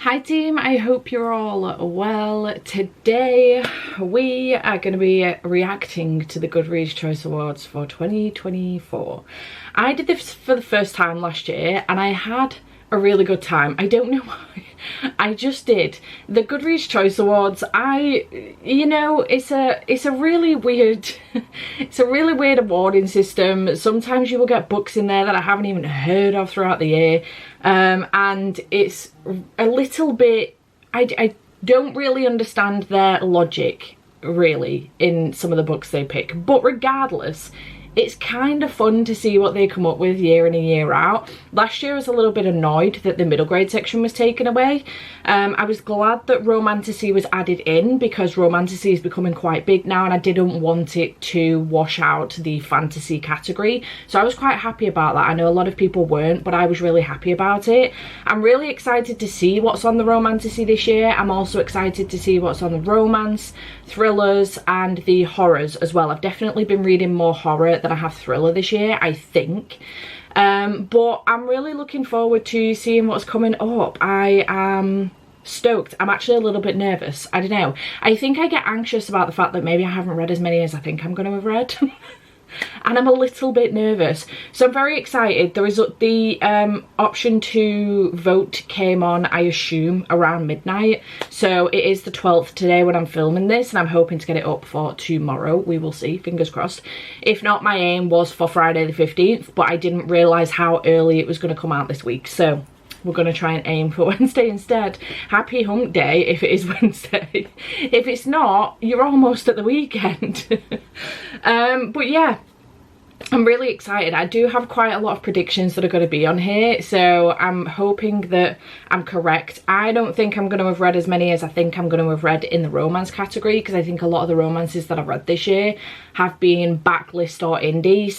Hi team, I hope you're all well. Today we are going to be reacting to the Goodreads Choice Awards for 2024. I did this for the first time last year and I had a really good time. I don't know why. I just did. The Goodreads Choice Awards, it's a really weird it's a really weird awarding system. Sometimes you will get books in there that I haven't even heard of throughout the year. And it's a little bit, I don't really understand their logic really in some of the books they pick, but regardless, it's kind of fun to see what they come up with year in and year out. Last year I was a little bit annoyed that the middle grade section was taken away. I was glad that Romantasy was added in because Romantasy is becoming quite big now and I didn't want it to wash out the fantasy category. So I was quite happy about that. I know a lot of people weren't, but I was really happy about it. I'm really excited to see what's on the Romantasy this year. I'm also excited to see what's on the romance, thrillers and the horrors as well. I've definitely been reading more horror than I have thriller this year, I think. But I'm really looking forward to seeing what's coming up. I am stoked. I'm actually a little bit nervous. I don't know. I think I get anxious about the fact that maybe I haven't read as many as I think I'm going to have read. And I'm a little bit nervous. So I'm very excited. There is the option to vote came on, I assume, around midnight. So it is the 12th today when I'm filming this and I'm hoping to get it up for tomorrow. We will see, fingers crossed. If not, my aim was for Friday the 15th, but I didn't realise how early it was going to come out this week. So we're going to try and aim for Wednesday instead. Happy hump day if it is Wednesday. If it's not, you're almost at the weekend. But yeah, I'm really excited. I do have quite a lot of predictions that are going to be on here, so I'm hoping that I'm correct. I don't think I'm going to have read as many as I think I'm going to have read in the romance category, because I think a lot of the romances that I've read this year have been backlist or indie,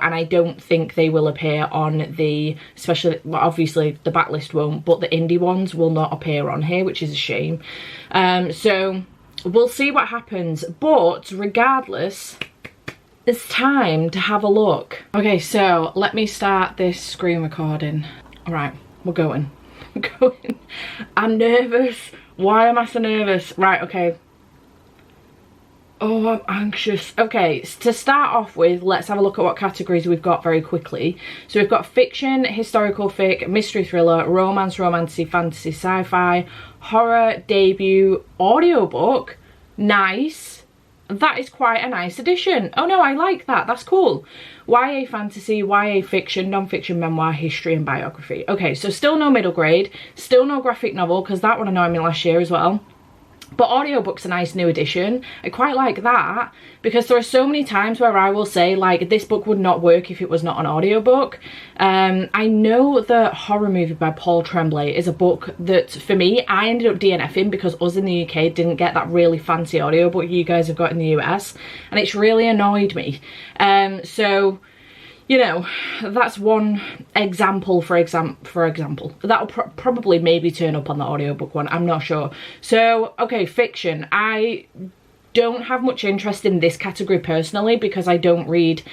and I don't think they will appear on the, especially, well, obviously the backlist won't, but the indie ones will not appear on here, which is a shame. So we'll see what happens, but regardless, it's time to have a look. Okay, so let me start this screen recording. All right, we're going. We're going. I'm nervous. Why am I so nervous? Right, okay. Oh, I'm anxious. Okay, to start off with, let's have a look at what categories we've got very quickly. So we've got fiction, historical fic, mystery thriller, romance, romantasy, fantasy, sci-fi, horror, debut, audiobook. Nice. That is quite a nice addition. Oh no, I like that. That's cool. YA fantasy, YA fiction, non-fiction, memoir, history and biography. Okay, so still no middle grade, still no graphic novel, because that one annoyed me last year as well. But audiobook's a nice new addition. I quite like that, because there are so many times where I will say, like, this book would not work if it was not an audiobook. I know the horror movie by Paul Tremblay is a book that, for me, I ended up DNFing because us in the UK didn't get that really fancy audiobook you guys have got in the US, and it's really annoyed me. So, you know, that's one example, for example. That'll probably maybe turn up on the audiobook one, I'm not sure. So, okay, fiction. I don't have much interest in this category personally because I don't read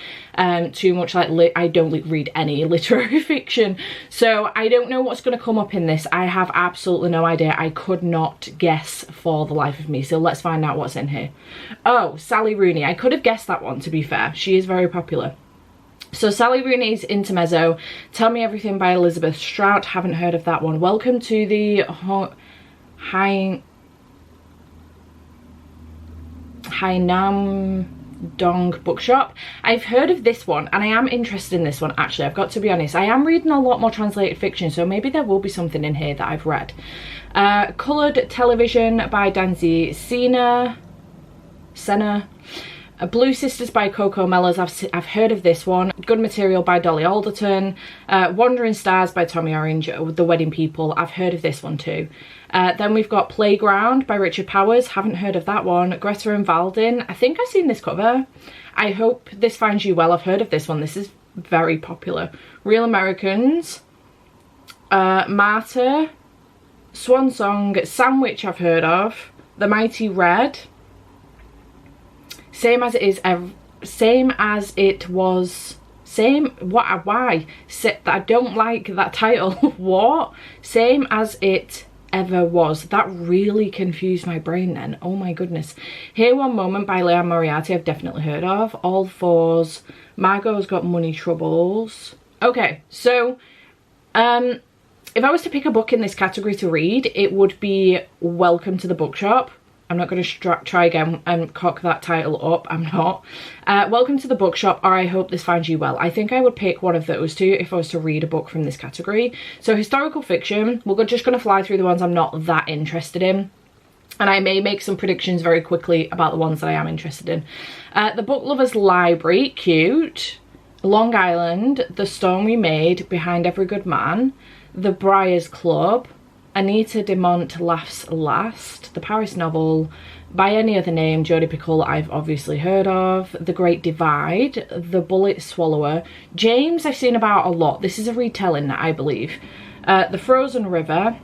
too much, like, I don't read any literary fiction. So I don't know what's going to come up in this. I have absolutely no idea. I could not guess for the life of me. So let's find out what's in here. Oh, Sally Rooney. I could have guessed that one, to be fair. She is very popular. So Sally Rooney's Intermezzo, Tell Me Everything by Elizabeth Strout. Haven't heard of that one. Welcome to the Hainam Dong bookshop. I've heard of this one and I am interested in this one, actually. I've got to be honest. I am reading a lot more translated fiction, so maybe there will be something in here that I've read. Coloured Television by Danzy Senna. Blue Sisters by Coco Mellors, I've heard of this one. Good Material by Dolly Alderton. Wandering Stars by Tommy Orange, The Wedding People, I've heard of this one too. Then we've got Playground by Richard Powers, haven't heard of that one. Greta and Valdin, I think I've seen this cover. I Hope This Finds You Well, I've heard of this one, this is very popular. Real Americans, Martyr, Swan Song, Sandwich I've heard of, The Mighty Red, Same as it was why? I don't like that title. What? Same as it ever was. That really confused my brain then. Oh my goodness. Here One Moment by Leanne Moriarty, I've definitely heard of. All Fours, Margot's Got Money Troubles. Okay, so if I was to pick a book in this category to read, it would be Welcome to the Bookshop. I'm not going to try again and cock that title up. I'm not. Welcome to the Bookshop, or I Hope This Finds You Well. I think I would pick one of those two if I was to read a book from this category. So historical fiction, we're just going to fly through the ones I'm not that interested in. And I may make some predictions very quickly about the ones that I am interested in. The Book Lovers Library, cute. Long Island, The Storm We Made, Behind Every Good Man. The Briars Club, Anita Demont Laughs Last, The Paris Novel, By Any Other Name, Jodi Picoult I've obviously heard of, The Great Divide, The Bullet Swallower, James I've seen about a lot, this is a retelling I believe, The Frozen River,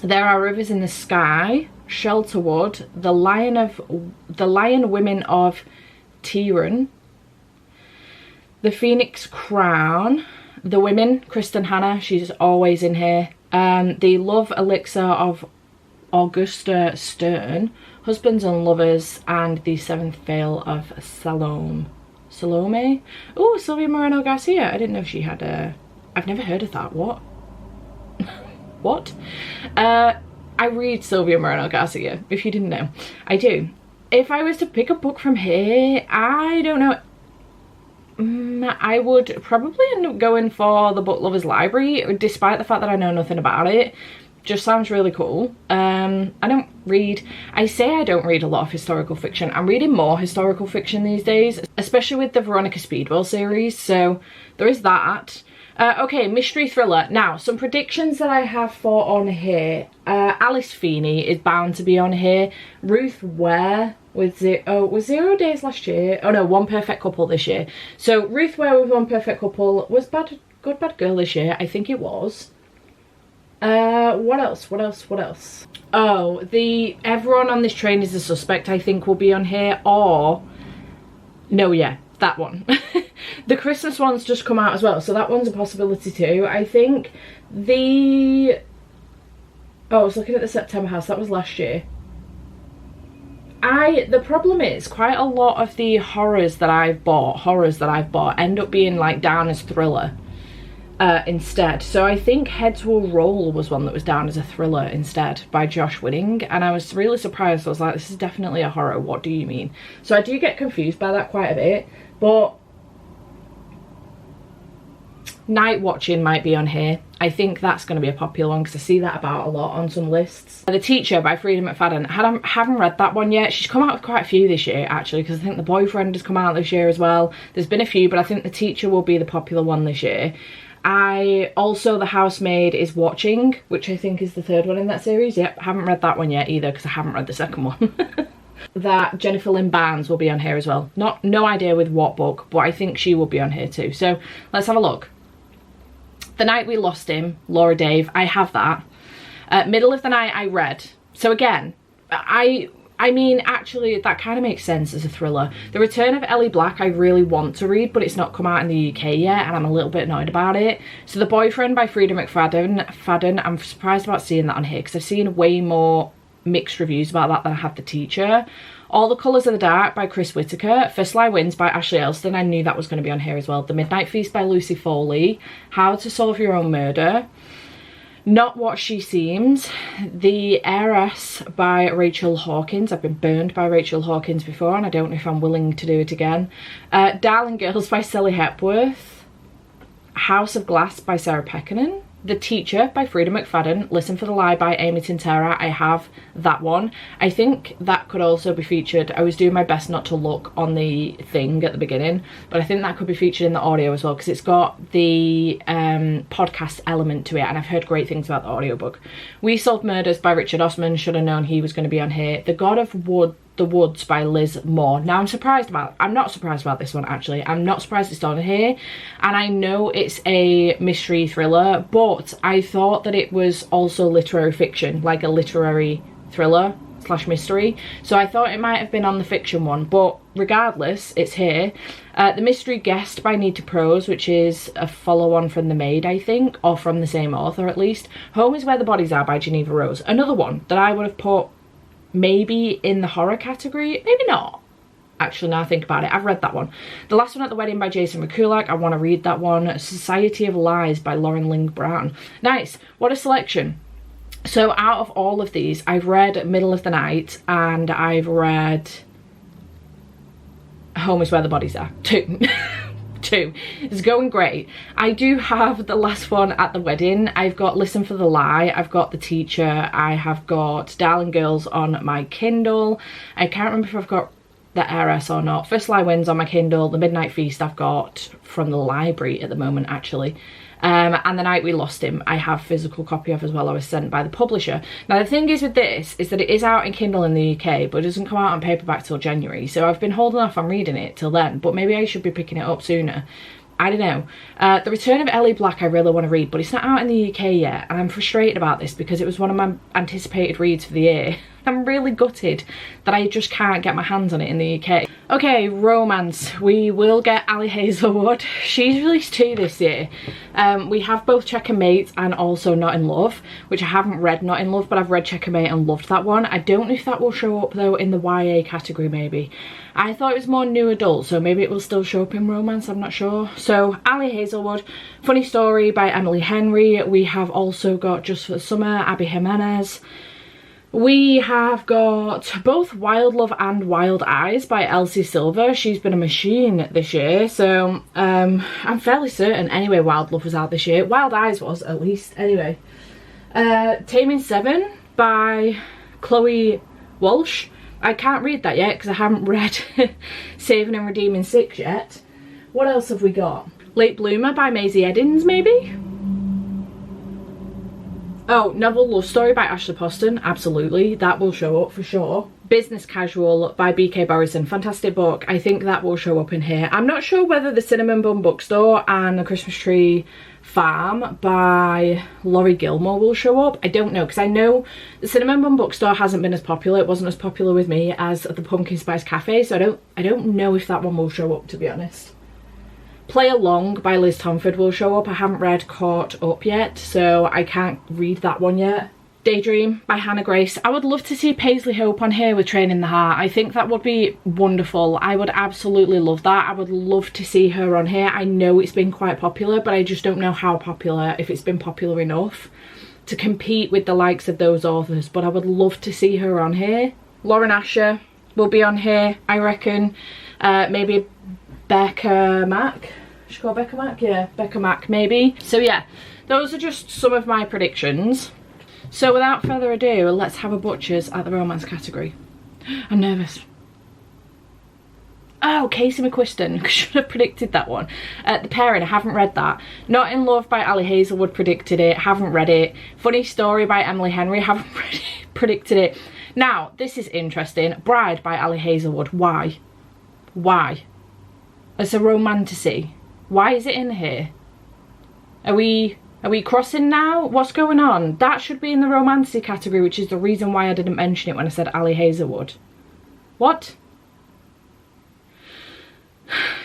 There Are Rivers in the Sky, Shelterwood, The Lion Women of Tyran, The Phoenix Crown, The Women, Kristen Hanna, she's always in here. The Love Elixir of Augusta Stern, Husbands and Lovers, and The Seventh Veil of Salome. Oh, Sylvia Moreno Garcia. I didn't know she had a... I've never heard of that. What? What? I read Sylvia Moreno Garcia, if you didn't know. I do. If I was to pick a book from here, I don't know. I would probably end up going for The Book Lovers Library, despite the fact that I know nothing about it. Just sounds really cool. I don't read a lot of historical fiction. I'm reading more historical fiction these days, especially with the Veronica Speedwell series, so there is that. Okay, mystery thriller. Now, some predictions that I have for on here. Alice Feeney is bound to be on here. Ruth Ware with was 0 Days last year? Oh no, One Perfect Couple this year. So Ruth Ware with One Perfect Couple was Good Bad Girl this year. I think it was. What else? Oh, the Everyone on This Train is a Suspect I think will be on here, or no, yeah, that one. The Christmas one's just come out as well, so that one's a possibility too. I think I was looking at the September House, that was last year. The problem is quite a lot of the horrors that I've bought end up being like down as thriller instead. So I think Heads Will Roll was one that was down as a thriller instead by Josh Winning, and I was really surprised. I was like, this is definitely a horror, what do you mean? So I do get confused by that quite a bit, but Night Watching might be on here. I think that's going to be a popular one because I see that about a lot on some lists. The Teacher by Frida McFadden. Haven't read that one yet. She's come out with quite a few this year actually, because I think The Boyfriend has come out this year as well. There's been a few, but I think The Teacher will be the popular one this year. The Housemaid is Watching, which I think is the third one in that series. Yep, haven't read that one yet either because I haven't read the second one. That Jennifer Lynn Barnes will be on here as well. No idea with what book, but I think she will be on here too. So let's have a look. The Night We Lost Him, Laura Dave, I have that. Middle of the Night I read. So again, I mean, actually, that kind of makes sense as a thriller. The Return of Ellie Black I really want to read, but it's not come out in the UK yet, and I'm a little bit annoyed about it. So The Boyfriend by Frida McFadden, I'm surprised about seeing that on here, because I've seen way more mixed reviews about that than I have The Teacher. All the Colours of the Dark by Chris Whitaker. First Lie Wins by Ashley Elston. I knew that was going to be on here as well. The Midnight Feast by Lucy Foley. How to Solve Your Own Murder. Not What She Seems. The Heiress by Rachel Hawkins. I've been burned by Rachel Hawkins before, and I don't know if I'm willing to do it again. Darling Girls by Sally Hepworth. House of Glass by Sarah Pekkanen. The Teacher by Frida McFadden. Listen for the Lie by Amy Tintera. I have that one. I think that could also be featured. I was doing my best not to look on the thing at the beginning, but I think that could be featured in the audio as well, because it's got the podcast element to it, and I've heard great things about the audiobook. We Solved Murders by Richard Osman. Should have known he was going to be on here. The God of the Woods by Liz Moore. Now I'm not surprised about this one actually. I'm not surprised it's on here, and I know it's a mystery thriller, but I thought that it was also literary fiction, like a literary thriller. mystery, so I thought it might have been on the fiction one, but regardless, it's here. The Mystery Guest by Need to Prose, which is a follow-on from The Maid, I think, or from the same author at least. Home is Where the Bodies Are by Geneva Rose. Another one that I would have put maybe in the horror category, maybe not. Actually, now I think about it, I've read that one. The Last One at the Wedding by Jason Mikulak, I want to read that one. Society of Lies by Lauren Ling Brown. Nice, what a selection. So out of all of these, I've read Middle of the Night and I've read Home is Where the Bodies Are. Two. It's going great. I do have The Last One at the Wedding. I've got Listen for the Lie. I've got The Teacher. I have got Darling Girls on my Kindle. I can't remember if I've got The Heiress or not. First Lie Wins on my Kindle. The Midnight Feast I've got from the library at the moment, actually. And The Night We Lost Him I have physical copy of as well. I was sent by the publisher. Now the thing is with this is that it is out in Kindle in the UK, but it doesn't come out on paperback till January, so I've been holding off on reading it till then, but maybe I should be picking it up sooner. I don't know. The Return of Ellie Black I really want to read, but it's not out in the UK yet, and I'm frustrated about this because it was one of my anticipated reads for the year. I'm really gutted that I just can't get my hands on it in the UK. Okay, romance. We will get Ali Hazelwood. She's released 2 this year. We have both Checkmate and also Not in Love, which I haven't read Not in Love, but I've read Checkmate and loved that one. I don't know if that will show up though in the YA category maybe. I thought it was more new adult, so maybe it will still show up in romance, I'm not sure. So Ali Hazelwood, Funny Story by Emily Henry. We have also got Just for the Summer, Abby Jimenez. We have got both Wild Love and Wild Eyes by Elsie Silver. She's been a machine this year, so I'm fairly certain anyway Wild Love was out this year. Wild Eyes was, at least, anyway. Taming Seven by Chloe Walsh. I can't read that yet because I haven't read Saving and Redeeming 6 yet. What else have we got? Late Bloomer by Maisie Eddins, maybe? Oh, Novel Love Story by Ashley Poston, absolutely, that will show up for sure. Business Casual by BK Borison, fantastic book, I think that will show up in here. I'm not sure whether The Cinnamon Bun Bookstore and The Christmas Tree Farm by Laurie Gilmore will show up. I don't know, because I know The Cinnamon Bun Bookstore hasn't been as popular, it wasn't as popular with me as The Pumpkin Spice Cafe, so I don't know if that one will show up, to be honest. Play Along by Liz Tomford will show up. I haven't read Caught Up yet, so I can't read that one yet. Daydream by Hannah Grace. I would love to see Paisley Hope on here with Training the Heart. I think that would be wonderful. I would absolutely love that. I would love to see her on here. I know it's been quite popular, but I just don't know how popular, if it's been popular enough to compete with the likes of those authors, but I would love to see her on here. Lauren Asher will be on here, I reckon. Maybe Becca Mack. Should I call Becca Mack? Yeah, Becca Mack maybe. So yeah, those are just some of my predictions. So without further ado, let's have a butchers at the romance category. I'm nervous. Oh, Casey McQuiston. Should have predicted that one. The Parent, I haven't read that. Not in Love by Ali Hazelwood, predicted it, haven't read it. Funny Story by Emily Henry, haven't read it, predicted it. Now, this is interesting. Bride by Ali Hazelwood. Why? Why? It's a romantasy. Why is it in here? Are we crossing now? What's going on? That should be in the romantasy category, which is the reason why I didn't mention it when I said Ali Hazelwood. What?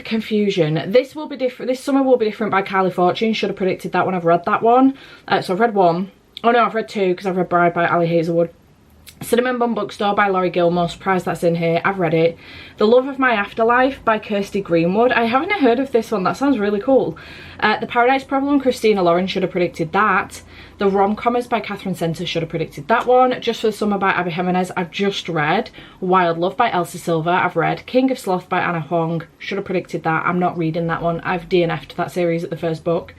Confusion. This will be different. This Summer Will Be Different by Kylie Fortune. Should have predicted that one. I've read that one. So I've read one. Oh no, I've read 2 because I've read Bride by Ali Hazelwood. Cinnamon Bun Bookstore by Laurie Gilmore, surprised that's in here, I've read it. The Love of My Afterlife by Kirsty Greenwood, I haven't heard of this one, that sounds really cool. The Paradise Problem, Christina Lauren, should have predicted that. The Rom-Commers by Catherine Center, should have predicted that one. Just for the Summer by Abby Jimenez, I've just read. Wild Love by Elsie Silver, I've read. King of Sloth by Anna Huang, should have predicted that, I'm not reading that one, I've DNF'd that series at the first book.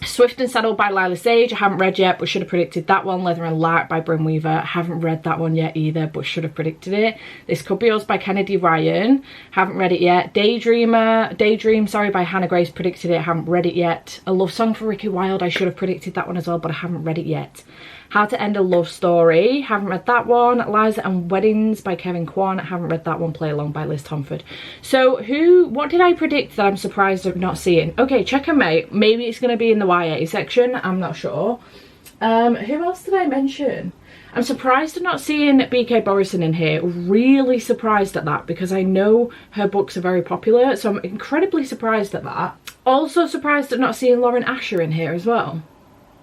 Swift and Saddle by Lila Sage, I haven't read yet but should have predicted that one. Leather and Lark by Bryn Weaver, haven't read that one yet either but should have predicted it. This Could Be Us by Kennedy Ryan, haven't read it yet. Daydream by Hannah Grace, predicted it, haven't read it yet. A Love Song for Ricky Wilde, I should have predicted that one as well but I haven't read it yet. How to End a Love Story, haven't read that one. Liza and Weddings by Kevin Kwan, haven't read that one. Play Along by Liz Tomford. So what did I predict that I'm surprised of not seeing? Okay, Checkmate, maybe it's going to be in the YA section, I'm not sure. Who else did I mention? I'm surprised at not seeing BK Borison in here. Really surprised at that, because I know her books are very popular, so I'm incredibly surprised at that. Also surprised at not seeing Lauren Asher in here as well.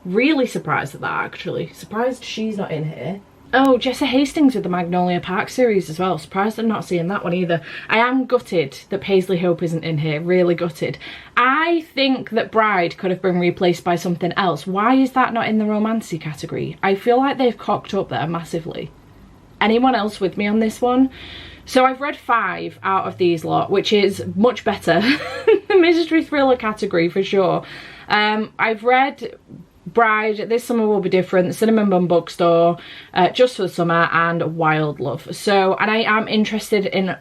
Really surprised at that, actually. Surprised she's not in here. Oh, Jessa Hastings with the Magnolia Park series as well. Surprised at not seeing that one either. I am gutted that Paisley Hope isn't in here. Really gutted. I think that Bride could have been replaced by something else. Why is that not in the Romantasy category? I feel like they've cocked up there massively. Anyone else with me on this one? So I've read 5 out of these lot, which is much better than the mystery thriller category for sure. I've read Bride, This Summer Will Be Different, Cinnamon Bun Bookstore, Just for the Summer, and Wild Love. So, and I am interested in,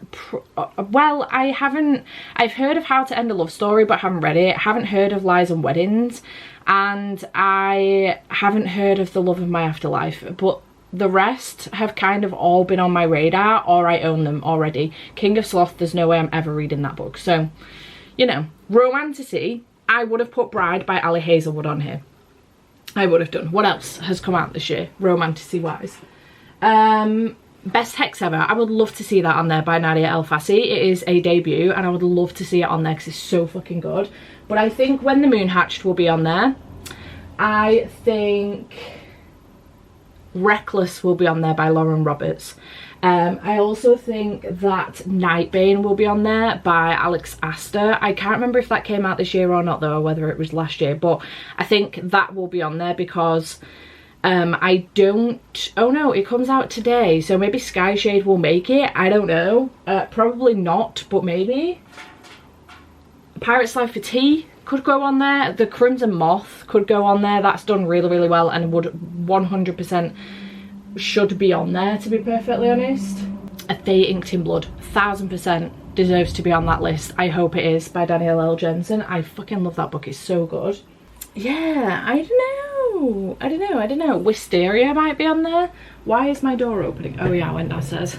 well, I've heard of How to End a Love Story, but haven't read it. Haven't heard of Lies and Weddings, and I haven't heard of The Love of My Afterlife, but the rest have kind of all been on my radar, or I own them already. King of Sloth, there's no way I'm ever reading that book. So, you know, Romantasy, I would have put Bride by Ali Hazelwood on here. I would have done. What else has come out this year, Romantasy wise? Best Hex Ever. I would love to see that on there by Nadia El Fassi. It is a debut, and I would love to see it on there because it's so fucking good. But I think When the Moon Hatched will be on there. I think Reckless will be on there by Lauren Roberts. I also think that Nightbane will be on there by Alex Astor. I can't remember if that came out this year or not though, or whether it was last year, but I think that will be on there because I don't, oh no, it comes out today, so maybe Skyshade will make it, I don't know. Probably not, but maybe. Pirate's Life for Tea could go on there. The Crimson Moth could go on there. That's done really, really well and would 100% should be on there, to be perfectly honest. A Fate Inked in Blood, 1000% deserves to be on that list. I hope it is, by Danielle L. Jensen. I fucking love that book, it's so good. Yeah, I don't know. Wisteria might be on there. Why is my door opening? Oh yeah, when that says.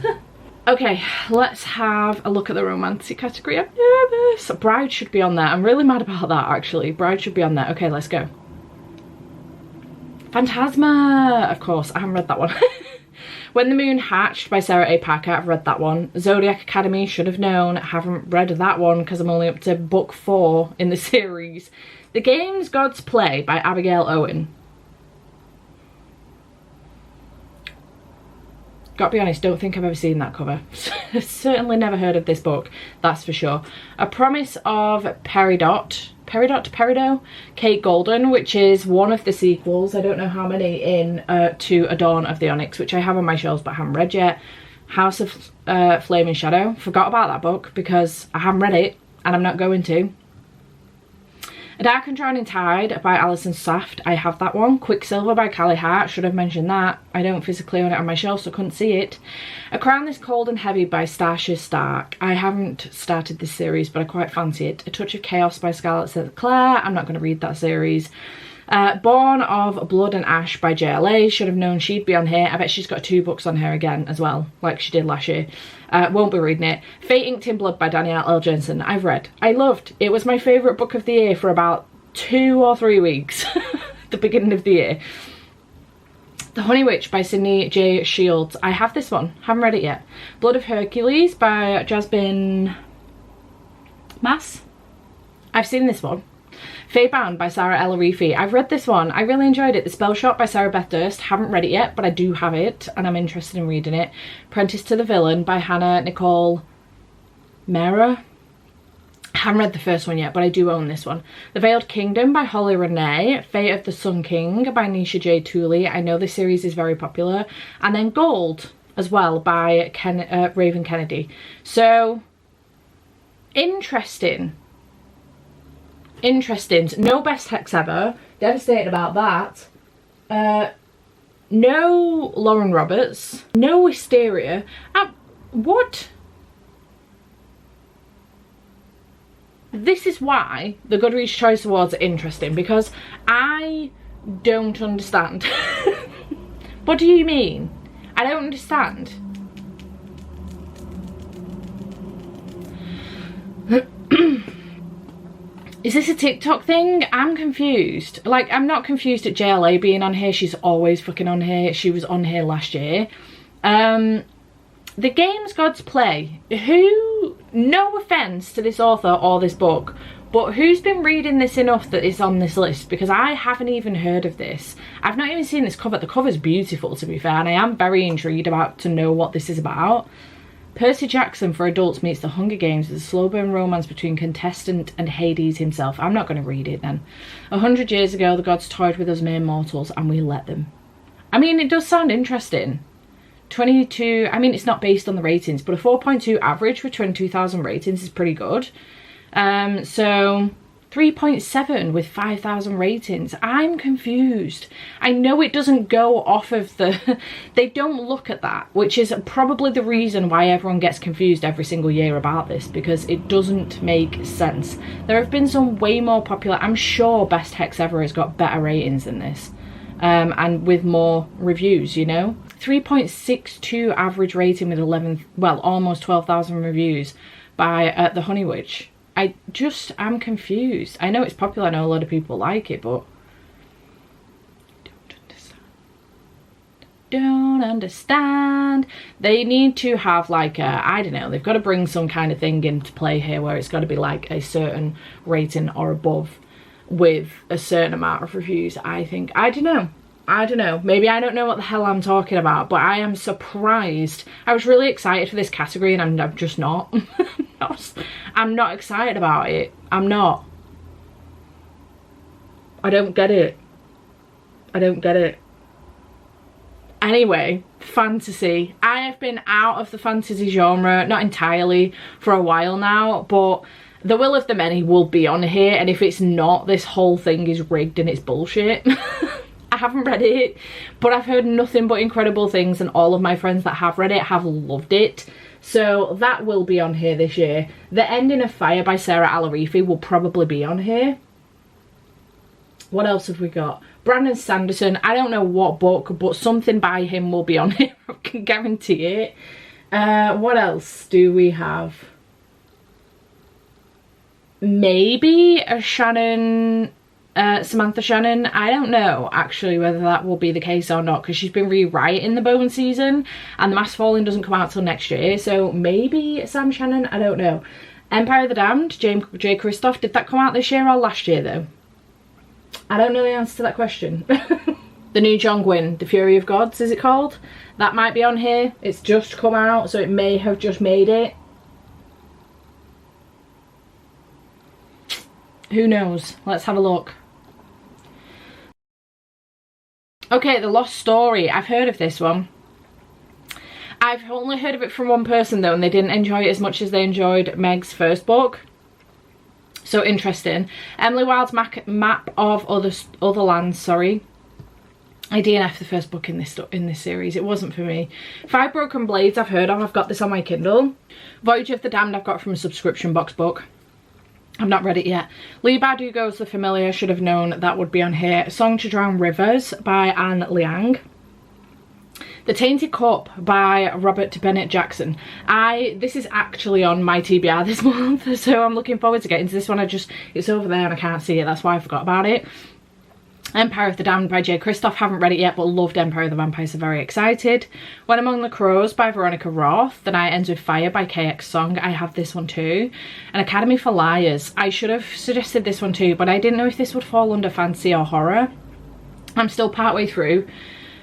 Okay, let's have a look at the Romantasy category. I'm nervous. Bride should be on there. I'm really mad about that, actually. Bride should be on there. Okay, let's go. Phantasma, of course, I haven't read that one. When the Moon Hatched by Sarah A. Packer, I've read that one. Zodiac Academy, should have known, I haven't read that one because I'm only up to book 4 in the series. The Games Gods Play by Abigail Owen. Gotta be honest, don't think I've ever seen that cover. Certainly never heard of this book, that's for sure. A Promise of Peridot, Kate Golden, which is one of the sequels, I don't know how many, in to A Dawn of the Onyx, which I have on my shelves but haven't read yet. House of Flame and Shadow, forgot about that book because I haven't read it and I'm not going to. A Dark and Drowning Tide by Alison Saft, I have that one. Quicksilver by Callie Hart, should have mentioned that. I don't physically own it on my shelf, so I couldn't see it. A Crown This Cold and Heavy by Stacia Stark. I haven't started this series, but I quite fancy it. A Touch of Chaos by Scarlett St. Clair, I'm not going to read that series. Born of Blood and Ash by JLA, should have known she'd be on here. I bet she's got 2 books on here again as well, like she did last year. Won't be reading it. Fate Inked in Blood by Danielle L. Jensen, I've read. I loved. It was my favourite book of the year for about 2 or 3 weeks, the beginning of the year. The Honey Witch by Sydney J. Shields, I have this one, haven't read it yet. Blood of Hercules by Jasmine Mass, I've seen this one. Fae Bound by Sarah L. Arifi, I've read this one, I really enjoyed it. The Spell Shot by Sarah Beth Durst, haven't read it yet, but I do have it and I'm interested in reading it. Apprentice to the Villain by Hannah Nicole Mera, haven't read the first one yet, but I do own this one. The Veiled Kingdom by Holly Renee, Fate of the Sun King by Nisha J. Tooley, I know this series is very popular. And then Gold as well by Raven Kennedy. So, interesting. No Best Hex Ever, devastated about that. No Lauren Roberts, no Wisteria. What? This is why the Goodreads Choice Awards are interesting, because I don't understand. What do you mean? I don't understand. Is this a TikTok thing? I'm confused. Like, I'm not confused at JLA being on here. She's always fucking on here. She was on here last year. The games gods play. Who, no offence to this author or this book, but who's been reading this enough that it's on this list? Because I haven't even heard of this. I've not even seen this cover. The cover's beautiful, to be fair, and I am very intrigued to know what this is about. Percy Jackson for adults meets the Hunger Games with a slow burn romance between contestant and Hades himself. I'm not going to read it then. 100 years ago, the gods toyed with us mere mortals and we let them. I mean, it does sound interesting. 22, I mean, it's not based on the ratings, but a 4.2 average with 22,000 ratings is pretty good. So 3.7 with 5,000 ratings. I'm confused. I know it doesn't go off of the, they don't look at that, which is probably the reason why everyone gets confused every single year about this, because it doesn't make sense. There have been some way more popular, I'm sure Best Hex Ever has got better ratings than this. And with more reviews, you know. 3.62 average rating with 11, well, almost 12,000 reviews by The Honey Witch. I'm confused. I know it's popular, I know a lot of people like it, but don't understand. They need to have like a, I don't know, they've got to bring some kind of thing into play here where it's got to be like a certain rating or above with a certain amount of reviews, I think. I don't know, maybe I don't know what the hell I'm talking about, but I am surprised. I was really excited for this category and I'm just not. I'm not excited about it. I'm not. I don't get it. Anyway, fantasy. I have been out of the fantasy genre, not entirely, for a while now, but The Will of the Many will be on here, and if it's not, this whole thing is rigged and it's bullshit. I haven't read it, but I've heard nothing but incredible things, and all of my friends that have read it have loved it. So that will be on here this year. The Ending of Fire by Sarah Alarifi will probably be on here. What else have we got? Brandon Sanderson. I don't know what book, but something by him will be on here. I can guarantee it. What else do we have? Maybe a Samantha Shannon. I don't know actually whether that will be the case or not, because she's been rewriting the Bone season and The Mask Falling doesn't come out till next year, so maybe Sam Shannon, I don't know. Empire of the Damned, J. Kristoff. Did that come out this year or last year though? I don't know the answer to that question. The new John Gwynne, The Fury of Gods, is it called? That might be on here. It's just come out, so it may have just made it. Who knows? Let's have a look. Okay, The Lost Story. I've heard of this one. I've only heard of it from one person though, and they didn't enjoy it as much as they enjoyed Meg's first book. So interesting. Emily Wilde's Map of Other Lands, sorry. I DNF'd the first book in this series. It wasn't for me. Five Broken Blades I've heard of. I've got this on my Kindle. Voyage of the Damned I've got from a subscription box book. I've not read it yet. Lee Bardugo's The Familiar. Should have known that would be on here. Song to Drown Rivers by Anne Liang. The Tainted Cup by Robert Bennett Jackson. This is actually on my TBR this month, so I'm looking forward to getting to this one. It's over there and I can't see it, that's why I forgot about it. Empire of the Damned by J. Kristoff. Haven't read it yet, but loved Empire of the Vampire, so very excited. When Among the Crows by Veronica Roth. The Night Ends with Fire by KX Song. I have this one too. An Academy for Liars. I should have suggested this one too, but I didn't know if this would fall under fantasy or horror. I'm still partway through.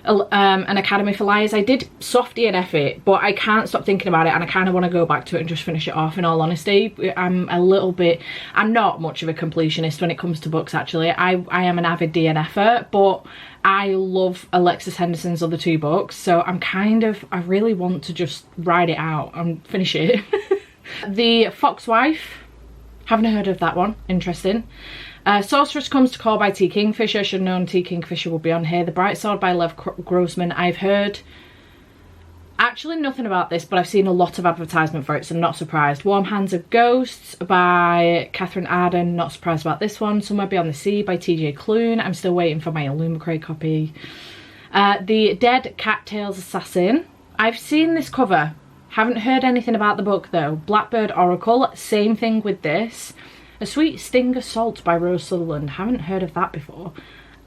An Academy for Liars. I did soft DNF it, but I can't stop thinking about it and I kind of want to go back to it and just finish it off, in all honesty. I'm not much of a completionist when it comes to books actually. I am an avid DNFer, but I love Alexis Henderson's other two books, so I really want to just ride it out and finish it. The Foxwife. Haven't heard of that one. Interesting. Sorceress Comes to Call by T. Kingfisher. Should have known T. Kingfisher will be on here. The Bright Sword by Lev Grossman. I've heard actually nothing about this, but I've seen a lot of advertisement for it, so I'm not surprised. Warm Hands of Ghosts by Catherine Arden. Not surprised about this one. Somewhere Beyond the Sea by TJ Clune. I'm still waiting for my Illumicray copy. The Dead Cattails Assassin. I've seen this cover. Haven't heard anything about the book though. Blackbird Oracle. Same thing with this. A Sweet Sting of Salt by Rose Sutherland. Haven't heard of that before.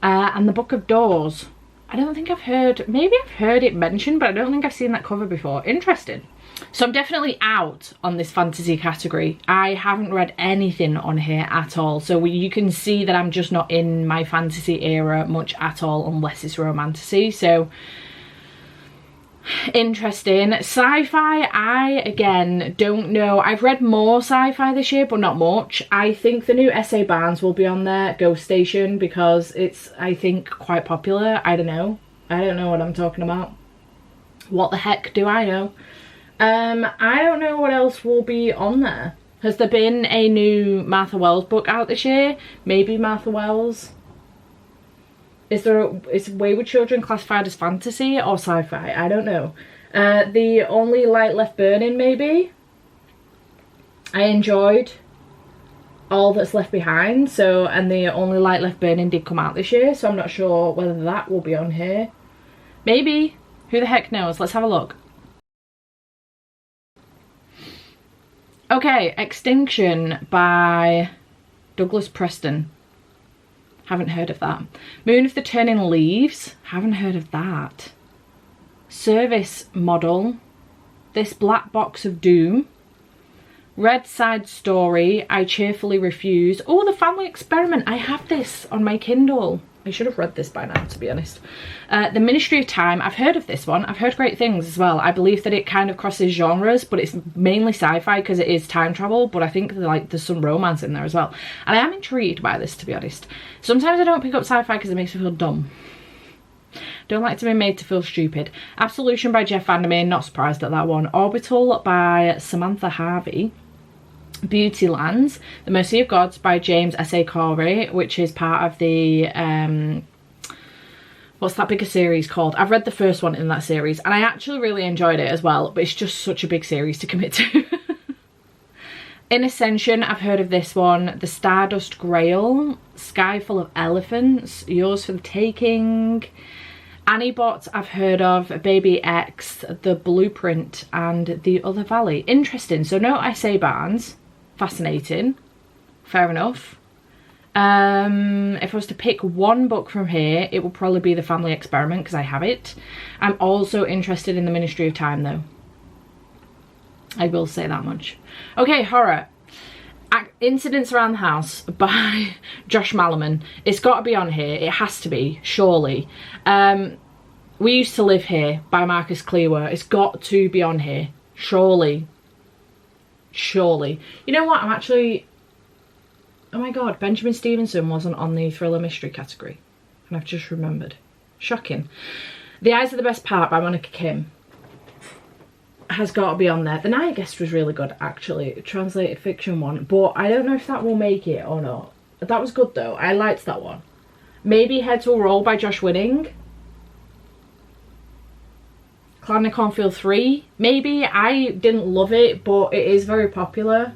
And The Book of Doors. I don't think I've heard, maybe I've heard it mentioned, but I don't think I've seen that cover before. Interesting. So I'm definitely out on this fantasy category. I haven't read anything on here at all. So you can see that I'm just not in my fantasy era much at all, unless it's romantasy. So interesting. Sci-fi, I again don't know. I've read more sci-fi this year, but not much. I think the new S.A. Barnes will be on there, Ghost Station, because it's, I think, quite popular. I don't know what I'm talking about. What the heck do I know? I don't know what else will be on there. Has there been a new Martha Wells book out this year? Maybe Martha Wells. Is Wayward Children classified as fantasy or sci-fi? I don't know. The Only Light Left Burning, maybe. I enjoyed All That's Left Behind, so, and The Only Light Left Burning did come out this year, so I'm not sure whether that will be on here. Maybe. Who the heck knows? Let's have a look. Okay, Extinction by Douglas Preston. Haven't heard of that. Moon of the Turning Leaves. Haven't heard of that. Service Model. This Black Box of Doom. Red Side Story. I Cheerfully Refuse. Oh, The Family Experiment. I have this on my Kindle. I should have read this by now, to be honest. The Ministry of Time. I've heard of this one. I've heard great things as well. I believe that it kind of crosses genres, but it's mainly sci-fi because it is time travel, but I think like there's some romance in there as well. And I am intrigued by this, to be honest. Sometimes I don't pick up sci-fi because it makes me feel dumb. Don't like to be made to feel stupid. Absolution by Jeff Vandermeer. Not surprised at that one. Orbital by Samantha Harvey. Beautylands, The Mercy of Gods by James S.A. Corey, which is part of the what's that bigger series called? I've read the first one in that series and I actually really enjoyed it as well, but it's just such a big series to commit to. In Ascension, I've heard of this one. The Stardust Grail, Sky Full of Elephants, Yours for the Taking. Annie Bot, I've heard of. Baby X, The Blueprint, and The Other Valley. Interesting. So no S.A. Barnes. Fascinating. Fair enough. If I was to pick one book from here, it will probably be The Family Experiment because I have it. I'm also interested in The Ministry of Time though. I will say that much. Okay, horror. Incidents Around the House by Josh Malerman. It's got to be on here. It has to be, surely. We Used to Live Here by Marcus Clearwater. It's got to be on here, surely. Surely. You know what? I'm actually... Oh my god, Benjamin Stevenson wasn't on the thriller mystery category. And I've just remembered. Shocking. The Eyes Are the Best Part by Monica Kim has got to be on there. The Night Guest was really good, actually. Translated fiction one. But I don't know if that will make it or not. That was good though. I liked that one. Maybe Heads Will Roll by Josh Winning. Clan of Cornfield 3, maybe. I didn't love it, but it is very popular.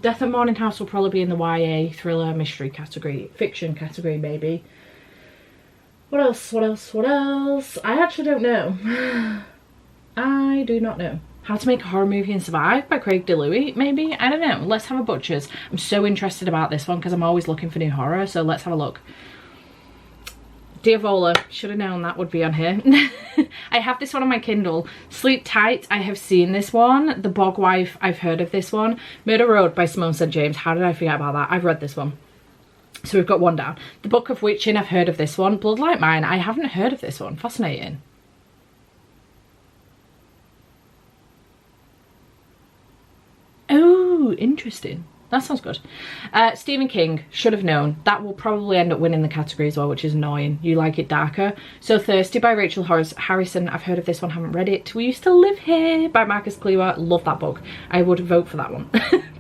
Death at Morning House will probably be in the YA thriller mystery category, fiction category maybe. What else? I actually don't know. I do not know. How to Make a Horror Movie and Survive by Craig DeLuey, maybe? I don't know. Let's have a butcher's. I'm so interested about this one because I'm always looking for new horror, so let's have a look. Dear Vola, should have known that would be on here. I have this one on my Kindle. Sleep Tight, I have seen this one. The Bog Wife, I've heard of this one. Murder Road by Simone St. James. How did I forget about that? I've read this one. So we've got one down. The Book of Witching, I've heard of this one. Blood Like Mine, I haven't heard of this one. Fascinating. Oh, interesting. That sounds good. Stephen King, Should Have Known. That will probably end up winning the category as well, which is annoying. You Like It Darker. So Thirsty by Rachel Harrison. I've heard of this one, haven't read it. We Used to Live Here by Marcus Clearwater. Love that book. I would vote for that one.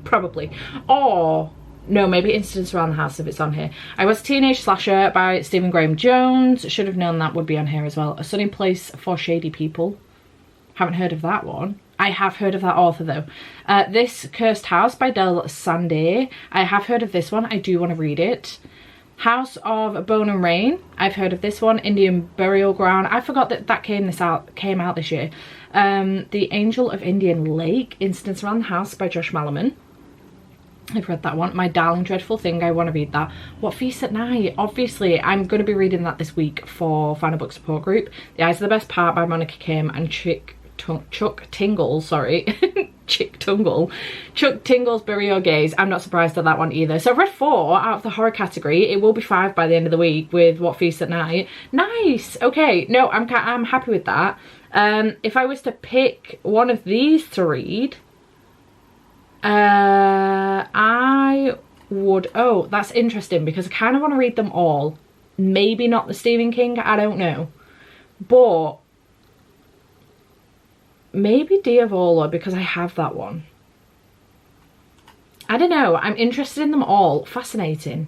Probably. Or, no, maybe Incidents Around the House if it's on here. I Was a Teenage Slasher by Stephen Graham Jones. Should Have Known that would be on here as well. A Sunny Place for Shady People. Haven't heard of that one. I have heard of that author though. This Cursed House by Del Sande. I have heard of this one. I do want to read it. House of Bone and Rain. I've heard of this one. Indian Burial Ground. I forgot that came out this year. The Angel of Indian Lake. Incidents Around the House by Josh Malerman. I've read that one. My Darling Dreadful Thing. I want to read that. What Feast at Night? Obviously, I'm going to be reading that this week for Final Book Support Group. The Eyes of the Best Part by Monica Kim and Chuck Tingle, sorry. Chuck Tingle's Bury Your Gaze. I'm not surprised at that one either. So I've read 4 out of the horror category. It will be 5 by the end of the week with What Feast at Night. Nice. Okay. No, I'm happy with that. If I was to pick one of these to read, I would, oh, that's interesting because I kind of want to read them all. Maybe not the Stephen King, I don't know. But maybe Diavola because I have that one. I don't know, I'm interested in them all. Fascinating.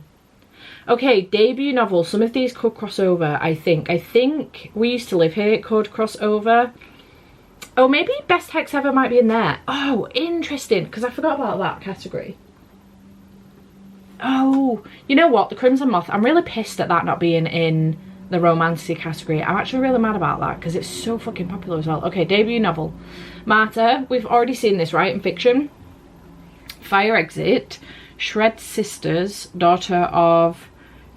Okay, debut novel. Some of these could cross over, I think. I think We Used to Live Here could cross over. Oh, maybe Best Text Ever might be in there. Oh, interesting, because I forgot about that category. Oh, you know what? The Crimson Moth. I'm really pissed at that not being in the Romantasy category. I'm actually really mad about that because it's so fucking popular as well. Okay, debut novel. Martyr. We've already seen this, right? In fiction. Fire Exit. Shred Sisters. Daughter of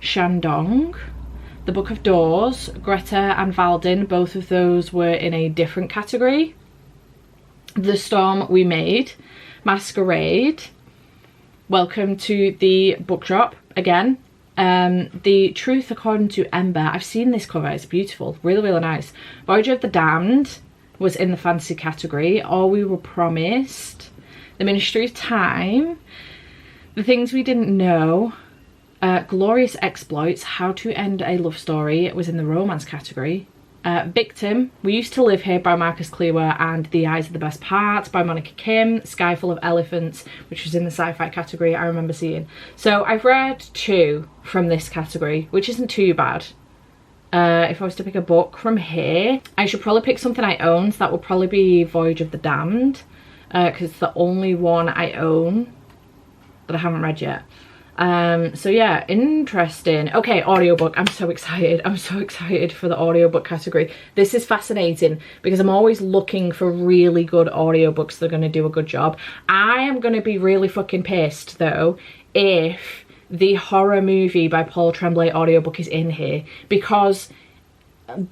Shandong. The Book of Doors. Greta and Valdin. Both of those were in a different category. The Storm We Made. Masquerade. Welcome to the Bookshop again. The Truth According to Ember. I've seen this cover, it's beautiful, really, really nice. Voyage of the Damned was in the fantasy category. All We Were Promised. The Ministry of Time. The Things We Didn't Know. Glorious Exploits. How to End a Love Story was in the romance category. Victim. We Used to Live Here by Marcus Cleaver and The Eyes of the Best Part by Monica Kim. Sky Full of Elephants, which was in the sci-fi category, I remember seeing. So I've read 2 from this category, which isn't too bad. If I was to pick a book from here, I should probably pick something I own. So that would probably be Voyage of the Damned, because it's the only one I own that I haven't read yet. So yeah, interesting. Okay, audiobook. I'm so excited. I'm so excited for the audiobook category. This is fascinating because I'm always looking for really good audiobooks that are going to do a good job. I am going to be really fucking pissed though if the horror movie by Paul Tremblay audiobook is in here, because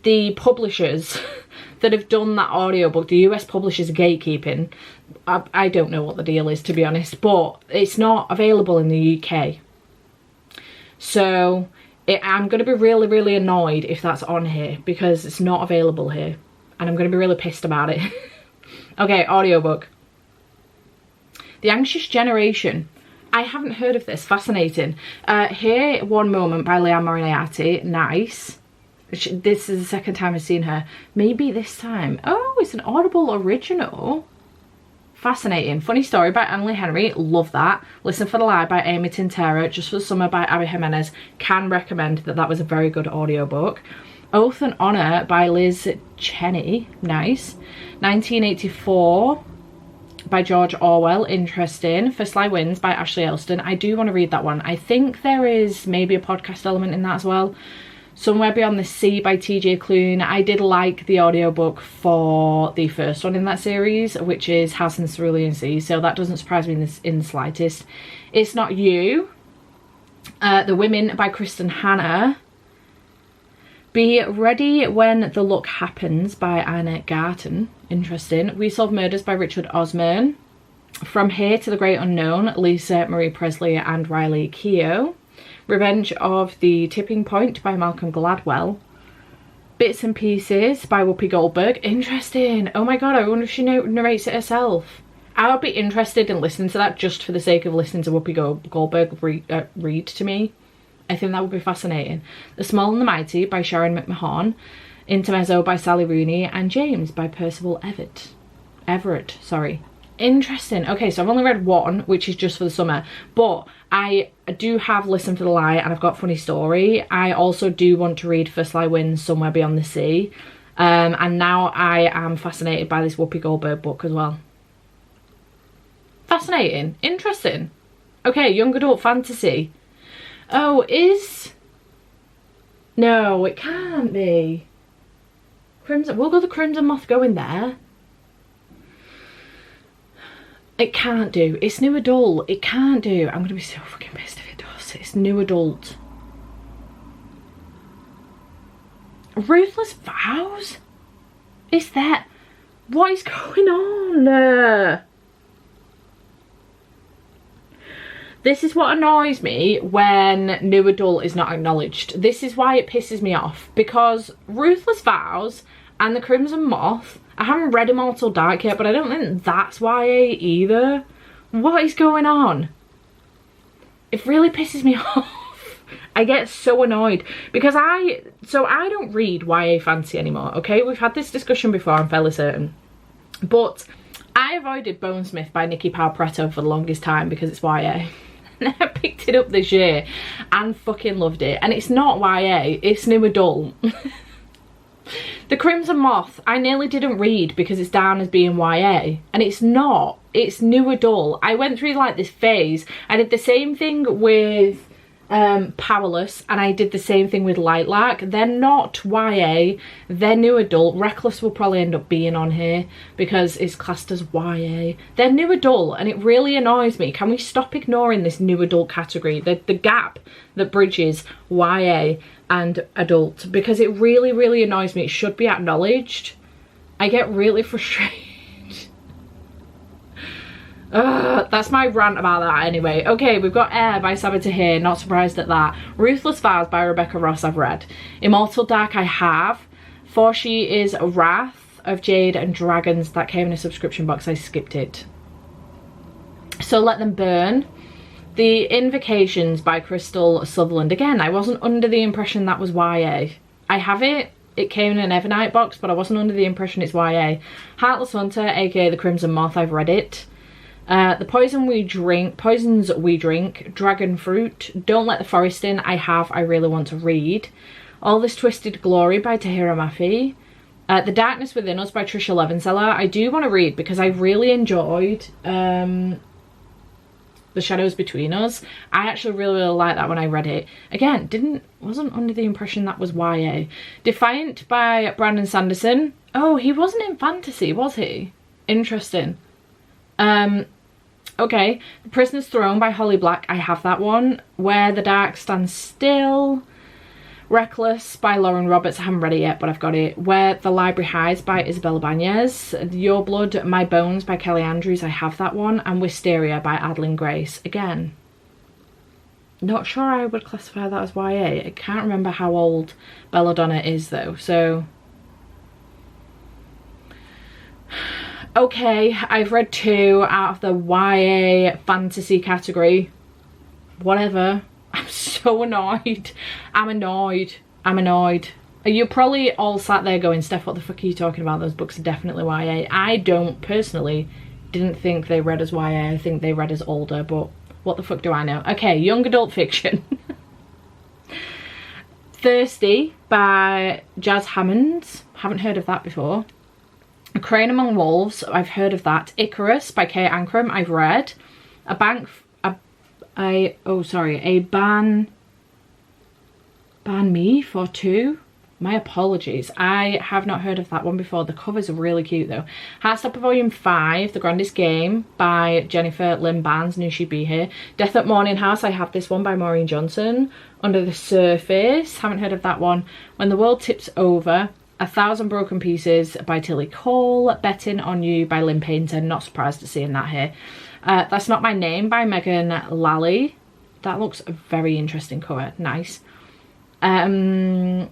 the publishers that have done that audiobook, the US publishers, are gatekeeping. I don't know what the deal is, to be honest, but it's not available in the UK. So I'm going to be really, really annoyed if that's on here because it's not available here. And I'm going to be really pissed about it. Okay, audiobook. The Anxious Generation. I haven't heard of this. Fascinating. Here, One Moment by Leanne Moriarty. Nice. This is the second time I've seen her. Maybe this time. Oh, it's an Audible original. Fascinating. Funny Story by Annalie Henry. Love that. Listen for the Lie by Amy Tintera. Just for the Summer by Abby Jimenez. Can recommend that. That was a very good audiobook. Oath and Honor by Liz Cheney. Nice. 1984 by George Orwell. Interesting. First Lie Wins by Ashley Elston. I do want to read that one. I think there is maybe a podcast element in that as well. Somewhere Beyond the Sea by TJ Klune. I did like the audiobook for the first one in that series, which is House in the Cerulean Sea, so that doesn't surprise me in the slightest. It's Not You. The Women by Kristen Hanna. Be Ready When the Luck Happens by Annette Garten. Interesting. We Solve Murders by Richard Osman. From Here to the Great Unknown, Lisa Marie Presley and Riley Keough. Revenge of the Tipping Point by Malcolm Gladwell. Bits and Pieces by Whoopi Goldberg. Interesting. Oh my god, I wonder if she narrates it herself. I would be interested in listening to that just for the sake of listening to Whoopi Goldberg read to me. I think that would be fascinating. The Small and the Mighty by Sharon McMahon. Intermezzo by Sally Rooney. And James by Percival Everett. Sorry. Interesting. Okay, so I've only read 1, which is just for the summer, but I do have Listen for the Lie and I've got Funny Story. I also do want to read First Lie Wins, Somewhere Beyond the Sea. And now I am fascinated by this Whoopi Goldberg book as well. Fascinating. Interesting. Okay, young adult fantasy. Oh, no, it can't be. Will the Crimson Moth go in there? It can't do. It's new adult. It can't do. I'm gonna be so fucking pissed if it does. It's new adult. Ruthless Vows? Is that... What is going on? This is what annoys me when new adult is not acknowledged. This is why it pisses me off. Because Ruthless Vows and The Crimson Moth, I haven't read Immortal Dark yet, but I don't think that's YA either. What is going on? It really pisses me off. I get so annoyed because I don't read YA fantasy anymore, okay? We've had this discussion before, I'm fairly certain. But I avoided Bonesmith by Nikki Palpretto for the longest time because it's YA. And I picked it up this year and fucking loved it. And it's not YA, it's new adult. The Crimson Moth, I nearly didn't read because it's down as being YA. And it's not, it's new adult. I went through like this phase. I did the same thing with Powerless, and I did the same thing with Lightlark. They're not YA, they're new adult. Reckless will probably end up being on here because it's classed as YA. They're new adult and it really annoys me. Can we stop ignoring this new adult category, the gap that bridges YA and adult, because it really, really annoys me. It should be acknowledged. I get really frustrated. That's my rant about that anyway. Okay, we've got Air by Sabaa Tahir, not surprised at that. Ruthless Vows by Rebecca Ross I've read. Immortal Dark I have. For She Is Wrath of Jade and Dragons, that came in a subscription box, I skipped it. So Let Them Burn. The Invocations by Crystal Sutherland. Again, I wasn't under the impression that was YA. I have it. It came in an Evernight box, but I wasn't under the impression it's YA. Heartless Hunter, aka The Crimson Moth, I've read it. The Poisons We Drink, Dragon Fruit, Don't Let the Forest In, I really want to read. All This Twisted Glory by Tahira Mafi. The Darkness Within Us by Trisha Levenseller, I do want to read because I really enjoyed The Shadows Between Us. I actually really liked that when I read it. Again, wasn't under the impression that was YA. Defiant by Brandon Sanderson. Oh, he wasn't in fantasy, was he? Interesting. Okay, The Prisoner's Throne by Holly Black, I have that one. Where the Dark Stands Still. Reckless by Lauren Roberts, I haven't read it yet, but I've got it. Where the Library Hides by Isabella Banez. Your Blood, My Bones by Kelly Andrews, I have that one. And Wisteria by Adeline Grace, again. Not sure I would classify that as YA. I can't remember how old Belladonna is though, so... Okay, I've read 2 out of the YA fantasy category. Whatever. I'm so annoyed. I'm annoyed. You're probably all sat there going, Steph, what the fuck are you talking about? Those books are definitely YA. I didn't think they read as YA. I think they read as older, but what the fuck do I know? Okay, young adult fiction. Thirsty by Jazz Hammonds. Haven't heard of that before. A Crane Among Wolves, I've heard of that. Icarus by Kate Ankrum, I've read. Ban Me for Two. My apologies, I have not heard of that one before. The covers are really cute though. Heartstopper Volume 5, The Grandest Game by Jennifer Lynn Barnes, knew she'd be here. Death at Morning House, I have this one by Maureen Johnson. Under the Surface, haven't heard of that one. When the World Tips Over, 1,000 Broken Pieces by Tilly Cole. Betting on You by Lynn Painter, not surprised to seeing that here. That's Not My Name by Megan Lally. That looks a very interesting cover, nice. Most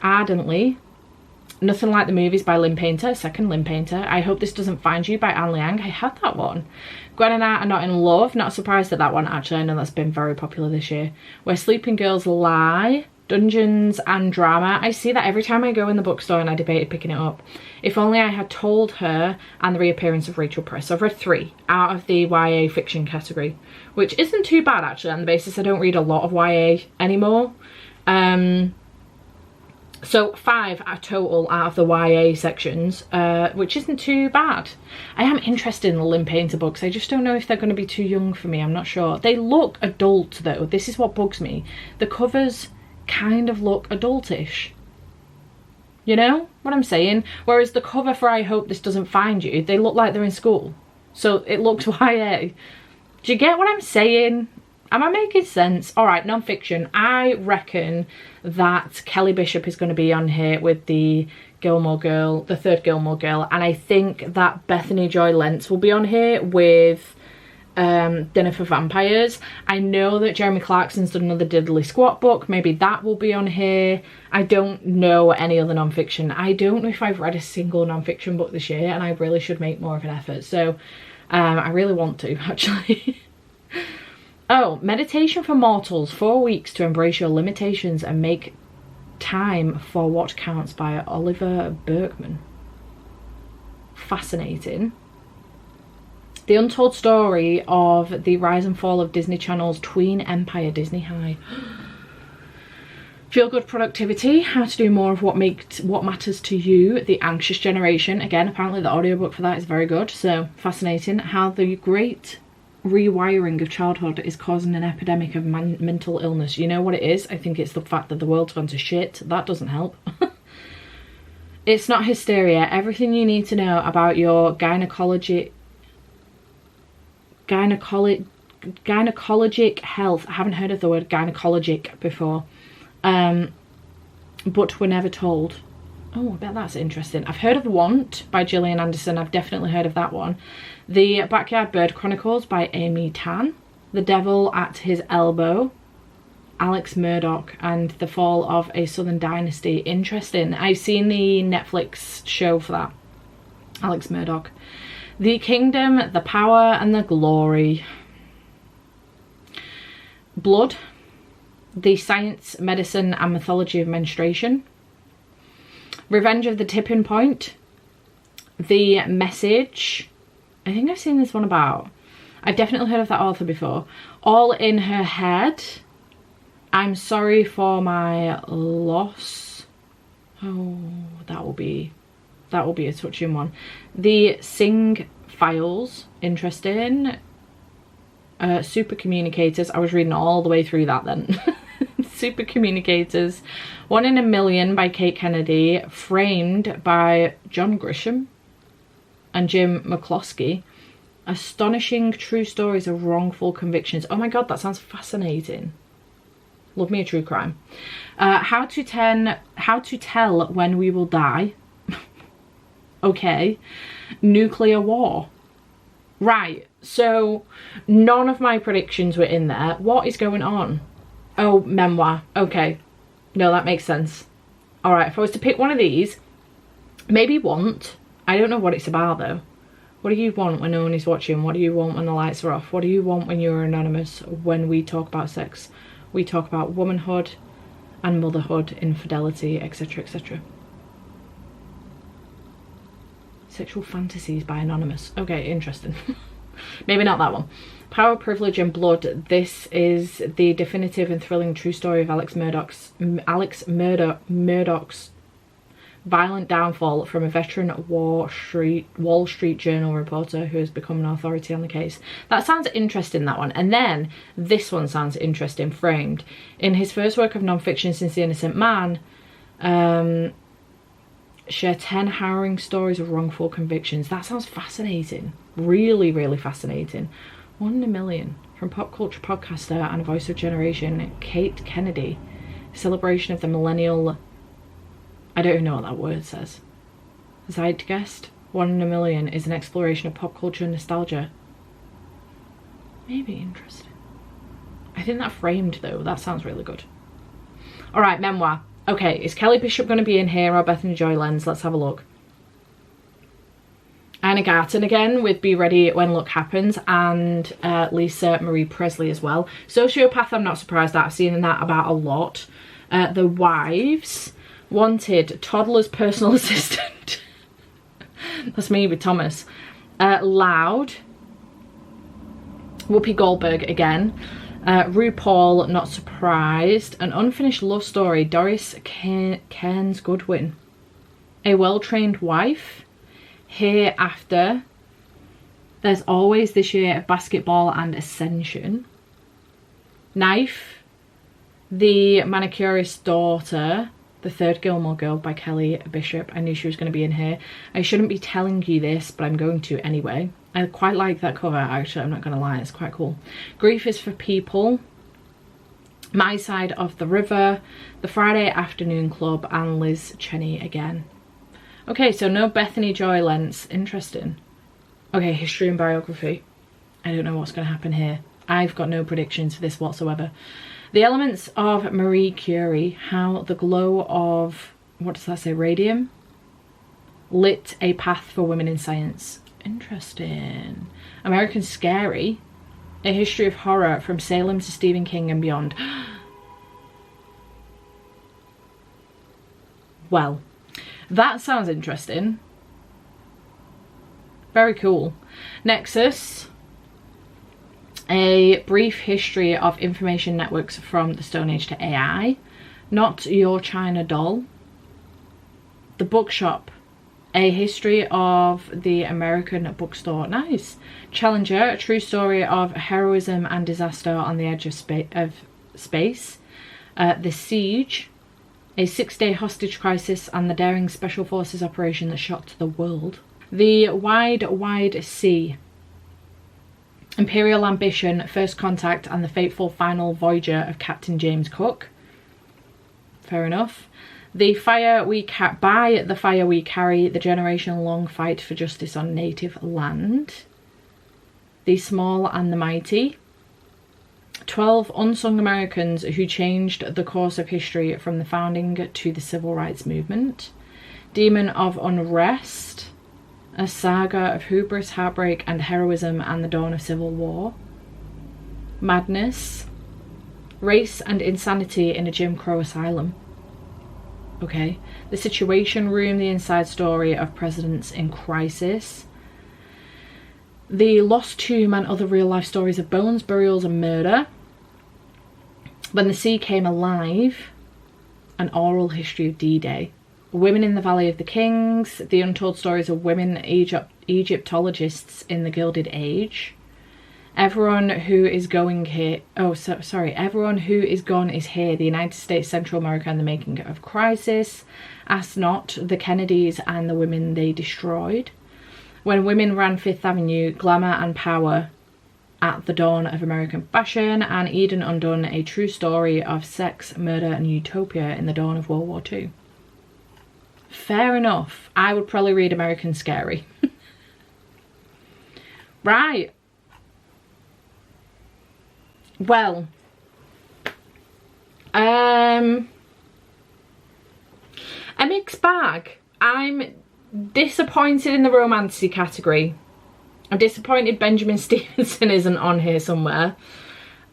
Ardently, Nothing Like the Movies by Lynn Painter, second Lynn Painter. I Hope This Doesn't Find You by Anne Liang, I had that one. Gwen and I Are Not in Love, not surprised at that one actually, I know that's been very popular this year. Where Sleeping Girls Lie, Dungeons and Drama. I see that every time I go in the bookstore and I debated picking it up. If Only I Had Told Her and The Reappearance of Rachel Press. So I've read 3 out of the YA fiction category, which isn't too bad actually on the basis I don't read a lot of YA anymore. So 5 a total out of the YA sections, which isn't too bad. I am interested in the Lynn Painter books. I just don't know if they're going to be too young for me. I'm not sure. They look adult though. This is what bugs me. The covers kind of look adultish. You know what I'm saying? Whereas the cover for I Hope This Doesn't Find You, they look like they're in school. So it looks YA. Do you get what I'm saying? Am I making sense? All right, non-fiction. I reckon that Kelly Bishop is going to be on here with the Gilmore Girl, the third Gilmore Girl. And I think that Bethany Joy Lentz will be on here with Dinner for Vampires. I know that Jeremy Clarkson's done another Diddly Squat book. Maybe that will be on here. I don't know any other non-fiction. I don't know if I've read a single non-fiction book this year, and I really should make more of an effort. So I really want to, actually. Oh, Meditation for Mortals, 4 weeks to embrace your limitations and make time for what counts, by Oliver Berkman. Fascinating. The untold story of the rise and fall of Disney Channel's tween empire, Disney High. Feel good productivity, how to do more of what matters to you, the anxious generation. Again, apparently the audiobook for that is very good, so fascinating. How the great rewiring of childhood is causing an epidemic of mental illness. You know what it is? I think it's the fact that the world's gone to shit. That doesn't help. It's not hysteria. Everything you need to know about your gynecologic health. I haven't heard of the word gynecologic before, but we're never told. Oh, I bet that's interesting. I've heard of Want by Gillian Anderson. I've definitely heard of that one. The Backyard Bird Chronicles by Amy Tan. The Devil at His Elbow, Alex Murdoch, and The Fall of a Southern Dynasty. Interesting. I've seen the Netflix show for that. Alex Murdoch. The Kingdom, the Power and the Glory. Blood. The Science, Medicine and Mythology of Menstruation. Revenge of the Tipping Point. The Message. I think I've seen this one about. I've definitely heard of that author before. All in Her Head. I'm Sorry for My Loss. Oh, that will be a touching one. The Sing Files. Interesting. Super Communicators. I was reading all the way through that then. Super Communicators. 1 in a Million by Kate Kennedy. Framed by John Grisham and Jim McCloskey. Astonishing True Stories of Wrongful Convictions. Oh my god, that sounds fascinating. Love me a true crime. How to Tell When We Will Die. Okay. Nuclear War. Right, so none of my predictions were in there. What is going on? Oh, Memoir. Okay. No, that makes sense. Alright, if I was to pick one of these, maybe Want. I don't know what it's about though. What do you want when no one is watching? What do you want when the lights are off? What do you want when you're anonymous? When we talk about sex, we talk about womanhood and motherhood, infidelity, etc, etc. Sexual Fantasies by Anonymous. Okay, interesting. Maybe not that one. Power, Privilege and Blood. This is the definitive and thrilling true story of Alex Murdoch's violent downfall from a veteran Wall Street Journal reporter who has become an authority on the case. That sounds interesting, that one. And then this one sounds interesting. Framed. In his first work of non-fiction since The Innocent Man, share 10 harrowing stories of wrongful convictions. That sounds fascinating. Really, really fascinating. 1 in a Million. From pop culture podcaster and a voice of generation, Kate Kennedy. Celebration of the millennial... I don't even know what that word says. Zeitgeist. 1 in a Million is an exploration of pop culture nostalgia. Maybe interesting. I think that Framed though, that sounds really good. Alright, Memoir. Okay, is Kelly Bishop going to be in here or Bethany Joy Lenz? Let's have a look. Anna Garten again with Be Ready When Luck Happens, and Lisa Marie Presley as well. Sociopath, I'm not surprised at. I've seen that about a lot. The Wives. Wanted, Toddler's Personal Assistant. That's me with Thomas. Loud. Whoopi Goldberg again. RuPaul, Not Surprised. An Unfinished Love Story, Doris Kearns Goodwin. A Well-Trained Wife, Hereafter. There's Always This Year of Basketball and Ascension. Knife, The Manicurist's Daughter, the third Gilmore Girl by Kelly Bishop. I knew she was going to be in here. I shouldn't be telling you this, but I'm going to anyway. I quite like that cover, actually, I'm not going to lie, it's quite cool. Grief is for People, My Side of the River, The Friday Afternoon Club, and Liz Cheney again. Okay, so no Bethany Joy Lentz. Interesting. Okay, history and biography. I don't know what's going to happen here. I've got no predictions for this whatsoever. The Elements of Marie Curie, How the Glow of, what does that say, radium? Lit a Path for Women in Science. Interesting. American Scary, A History of Horror from Salem to Stephen King and Beyond. Well, that sounds interesting. Very cool. Nexus, A Brief History of Information Networks from the Stone Age to AI. Not Your China Doll. The Bookshop, A History of the American Bookstore. Nice. Challenger, A True Story of Heroism and Disaster on the Edge of Space. The Siege, A 6-Day Hostage Crisis and the Daring Special Forces Operation that shocked the world. The Wide, Wide Sea, Imperial Ambition, First Contact and the Fateful Final Voyager of Captain James Cook. Fair enough. By the Fire We Carry, The Generation-Long Fight for Justice on Native Land. The Small and the Mighty. 12 Unsung Americans Who Changed the Course of History from the Founding to the Civil Rights Movement. Demon of Unrest. A Saga of Hubris, Heartbreak and Heroism and the Dawn of Civil War. Madness. Race and Insanity in a Jim Crow Asylum. Okay. The Situation Room, The Inside Story of Presidents in Crisis. The Lost Tomb and Other Real Life Stories of Bones, Burials and Murder. When the Sea Came Alive. An Oral History of D-Day. Women in the Valley of the Kings. The Untold Stories of Women Egyptologists in the Gilded Age. Everyone Who Is Going Here. Everyone Who Is Gone Is Here. The United States, Central America and the Making of Crisis. Ask Not, The Kennedys and the Women They Destroyed. When Women Ran Fifth Avenue, Glamour and Power at the Dawn of American Fashion. And Eden Undone, A True Story of Sex, Murder and Utopia in the Dawn of World War II. Fair enough. I would probably read American Scary. Right. Well, a mixed bag. I'm disappointed in the Romantasy category. I'm disappointed Benjamin Stevenson isn't on here somewhere.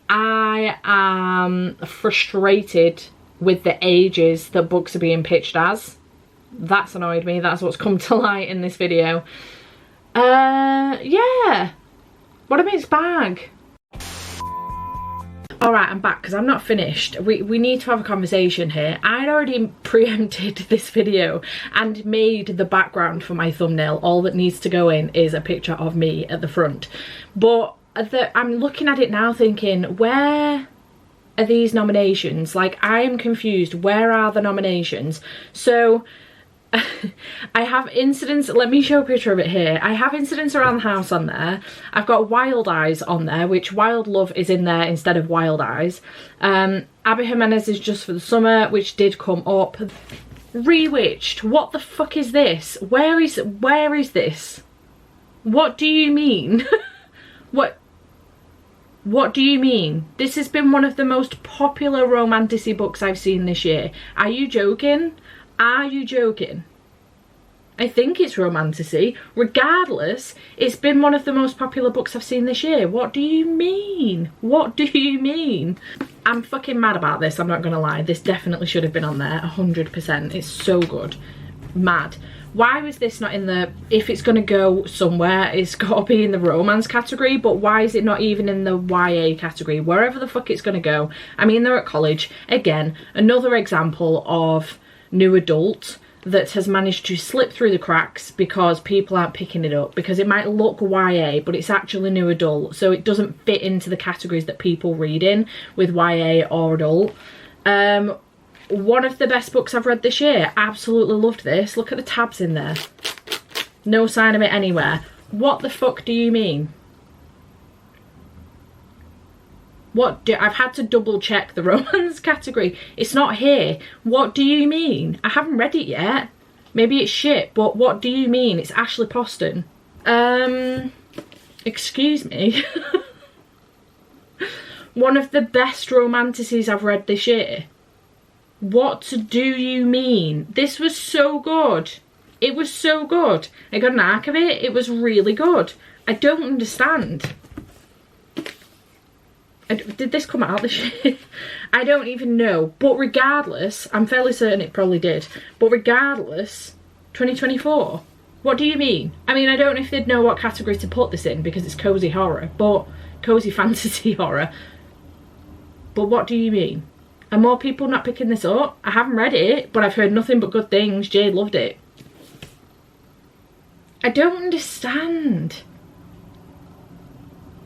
I am frustrated with the ages that books are being pitched as. That's annoyed me. That's what's come to light in this video. Yeah. What a mixed bag. Alright, I'm back because I'm not finished. We need to have a conversation here. I'd already preempted this video and made the background for my thumbnail. All that needs to go in is a picture of me at the front. But I'm looking at it now thinking, where are these nominations? Like, I am confused. Where are the nominations? So I have incidents, let me show a picture of it here. I have Incidents Around the House on there. I've got Wild Eyes on there, which Wild Love is in there instead of Wild Eyes. Abby Jimenez is Just for the Summer, which did come up. Rewitched, what the fuck is this? Where is this? What do you mean? What do you mean? This has been one of the most popular romantasy books I've seen this year. Are you joking? Are you joking? I think it's romantasy. Regardless, it's been one of the most popular books I've seen this year. What do you mean? What do you mean? I'm fucking mad about this, I'm not gonna lie. This definitely should have been on there, 100%. It's so good. Mad. Why was this not in the, if it's going to go somewhere, it's got to be in the romance category, but why is it not even in the YA category? Wherever the fuck it's going to go. I mean, they're at college. Again, another example of new adult that has managed to slip through the cracks because people aren't picking it up, because it might look YA, but it's actually new adult, so it doesn't fit into the categories that people read in with YA or adult. One of the best books I've read this year. Absolutely loved this. Look at the tabs in there. No sign of it anywhere. What the fuck do you mean? I've had to double check the romance category. It's not here. What do you mean? I haven't read it yet. Maybe it's shit, but what do you mean? It's Ashley Poston. Excuse me. One of the best romantasies I've read this year. What do you mean? This was so good. It was so good. I got an arc of it. It was really good. I don't understand. Did this come out this year? I don't even know. But regardless, I'm fairly certain it probably did. But regardless, 2024. What do you mean? I mean, I don't know if they'd know what category to put this in because it's cozy horror, but cozy fantasy horror. But what do you mean? Are more people not picking this up? I haven't read it, but I've heard nothing but good things. Jade loved it. I don't understand.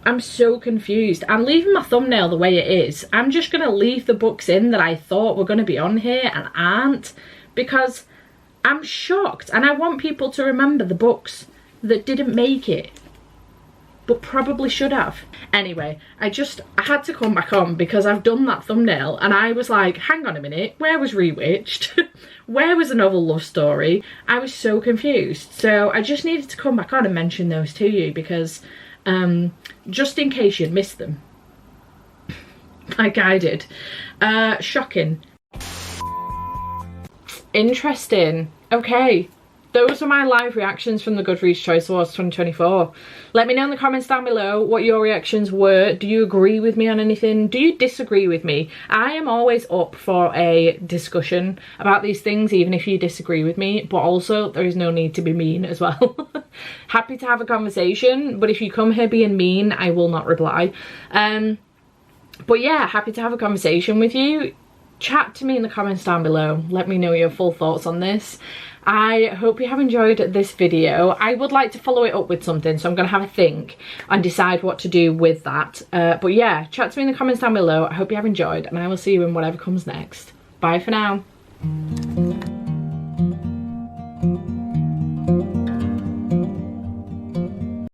I'm so confused. I'm leaving my thumbnail the way it is. I'm just going to leave the books in that I thought were going to be on here and aren't, because I'm shocked, and I want people to remember the books that didn't make it, but probably should have. Anyway, I had to come back on because I've done that thumbnail and I was like, hang on a minute, where was Rewitched? Where was a novel love story? I was so confused. So I just needed to come back on and mention those to you because just in case you'd missed them, like I did. Shocking. Interesting. Okay. Those are my live reactions from the Goodreads Choice Awards 2024. Let me know in the comments down below what your reactions were. Do you agree with me on anything? Do you disagree with me? I am always up for a discussion about these things, even if you disagree with me, but also there is no need to be mean as well. Happy to have a conversation, but if you come here being mean, I will not reply. But yeah, happy to have a conversation with you. Chat to me in the comments down below. Let me know your full thoughts on this. I hope you have enjoyed this video. I would like to follow it up with something, so I'm going to have a think and decide what to do with that. But yeah, chat to me in the comments down below. I hope you have enjoyed, and I will see you in whatever comes next. Bye for now.